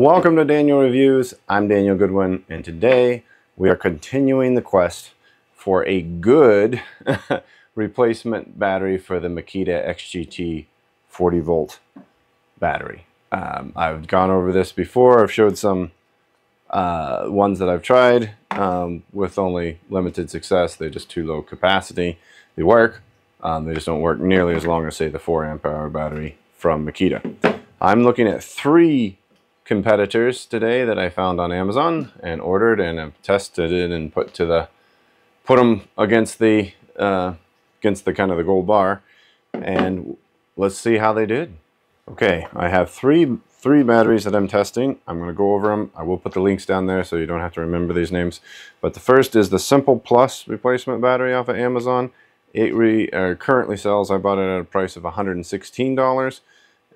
Welcome to Daniel Reviews. I'm Daniel Goodwin, and today we are continuing the quest for a good replacement battery for the Makita LXT 40 volt battery. I've gone over this before. I've showed some ones that I've tried with only limited success. They're just too low capacity. They work. They just don't work nearly as long as, say, the 4 amp hour battery from Makita. I'm looking at 3 competitors today that I found on Amazon and ordered, and have tested it and put them against the kind of the gold bar, and let's see how they did. Okay, I have three batteries that I'm testing. I'm going to go over them. I will put the links down there so you don't have to remember these names. But the first is the Simple Plus replacement battery off of Amazon. It currently sells. I bought it at a price of $116,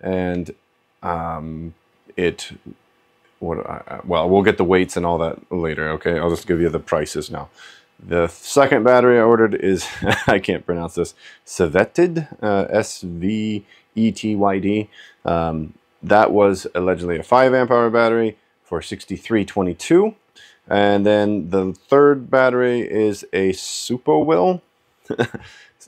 and well, we'll get the weights and all that later. Okay, I'll just give you the prices now. The second battery I ordered is I can't pronounce this, Svetid, S-V-E-T-Y-D. That was allegedly a 5 amp hour battery for $63.22. And then the third battery is a Supowill,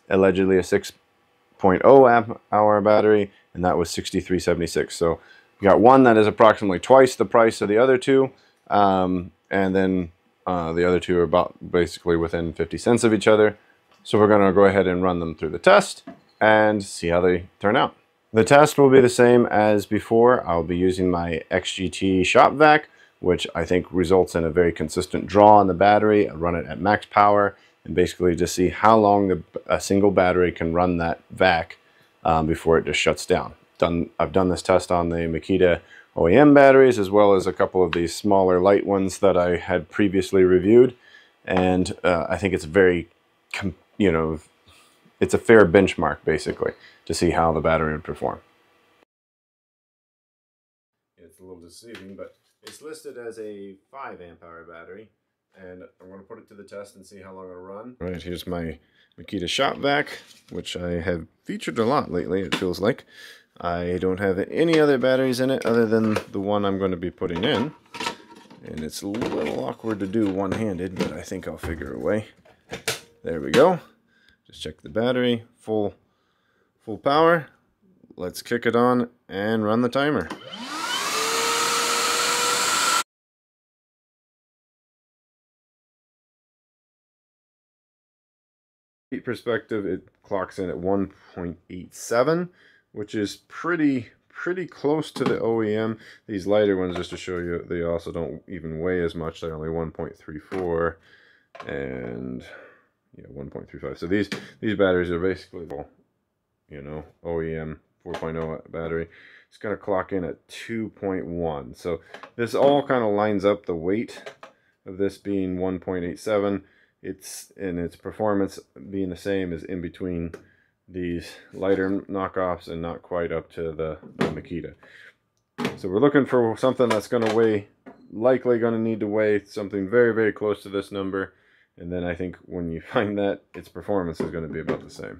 allegedly a 6.0 amp hour battery, and that was $63.76. So we got one that is approximately twice the price of the other two, and then the other two are about basically within 50 cents of each other. So we're going to go ahead and run them through the test and see how they turn out. The test will be the same as before. I'll be using my XGT shop vac, which I think results in a very consistent draw on the battery. I run it at max power and basically just see how long a single battery can run that vac before it just shuts down. I've done this test on the Makita OEM batteries, as well as a couple of these smaller light ones that I had previously reviewed, and I think it's very, it's a fair benchmark basically to see how the battery would perform. It's a little deceiving, but it's listed as a 5 amp hour battery, and I'm going to put it to the test and see how long it'll run. All right, here's my Makita shop vac, which I have featured a lot lately, it feels like. I don't have any other batteries in it other than the one I'm going to be putting in, and it's a little awkward to do one-handed, but I think I'll figure a way. There we go. Just check the battery, full power. Let's kick it on and run the timer. Perspective, it clocks in at 1.87, which is pretty close to the OEM. These lighter ones, just to show you, they also don't even weigh as much. They're only 1.34 and 1.35. So these batteries are basically, OEM 4.0 battery. It's going to clock in at 2.1. So this all kind of lines up. The weight of this being 1.87. And its performance being the same as in between these lighter knockoffs and not quite up to the Makita. So we're looking for something that's going to weigh, likely going to need to weigh something very, very close to this number. And then I think when you find that, its performance is going to be about the same.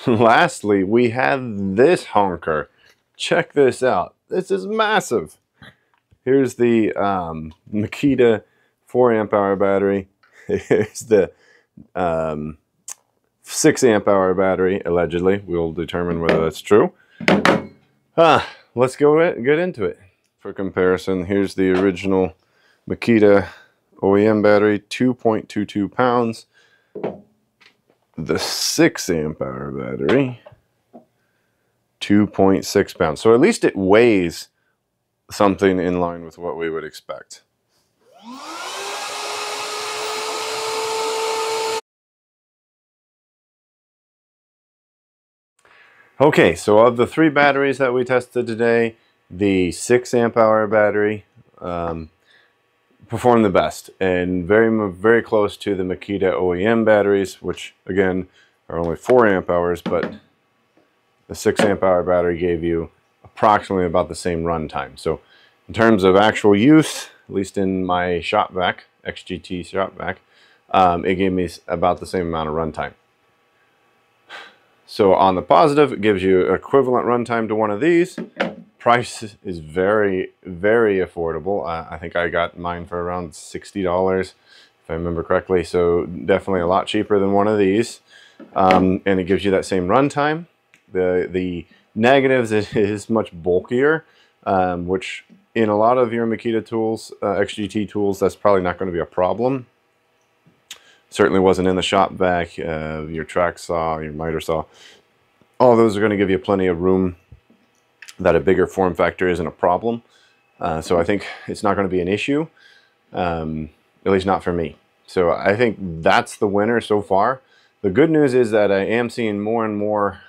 Lastly, we have this honker. Check this out. This is massive. Here's the Makita 4 amp hour battery. Here's the 6 amp hour battery, allegedly. We'll determine whether that's true. Let's get into it. For comparison, here's the original Makita OEM battery, 2.22 pounds. The 6 amp hour battery, 2.6 pounds. So at least it weighs something in line with what we would expect. Okay, so of the 3 batteries that we tested today, the 6 amp hour battery performed the best, and very close to the Makita OEM batteries, which again are only 4 amp hours, but the 6 amp hour battery gave you a approximately about the same runtime. So in terms of actual use, at least in my shop vac, XGT shop vac, it gave me about the same amount of runtime. So on the positive, it gives you equivalent runtime to one of these. Price is very, very affordable. I think I got mine for around $60, if I remember correctly. So definitely a lot cheaper than one of these. And it gives you that same runtime. The negatives, it is much bulkier, which in a lot of your Makita tools, XGT tools, that's probably not going to be a problem. Certainly wasn't in the shop vac, your track saw, your miter saw. All those are going to give you plenty of room, that a bigger form factor isn't a problem. So I think it's not going to be an issue, at least not for me. So I think that's the winner so far. The good news is that I am seeing more and more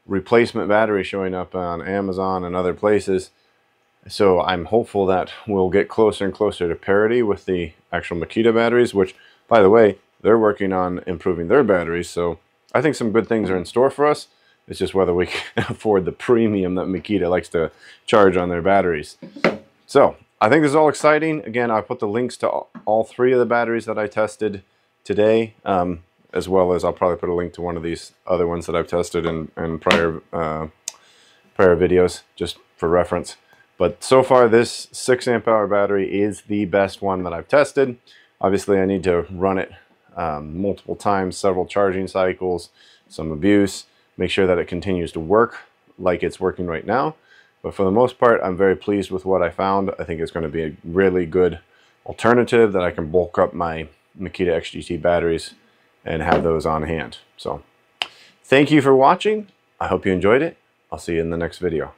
replacement batteries showing up on Amazon and other places. So I'm hopeful that we'll get closer and closer to parity with the actual Makita batteries, which, by the way, they're working on improving their batteries. So I think some good things are in store for us. It's just whether we can afford the premium that Makita likes to charge on their batteries. So I think this is all exciting. Again, I put the links to all three of the batteries that I tested today, as well as I'll probably put a link to one of these other ones that I've tested in prior videos, just for reference. But so far, this 6 amp hour battery is the best one that I've tested. Obviously, I need to run it multiple times, several charging cycles, some abuse, make sure that it continues to work like it's working right now. But for the most part, I'm very pleased with what I found. I think it's going to be a really good alternative that I can bulk up my Makita XGT batteries and have those on hand. So thank you for watching. I hope you enjoyed it. I'll see you in the next video.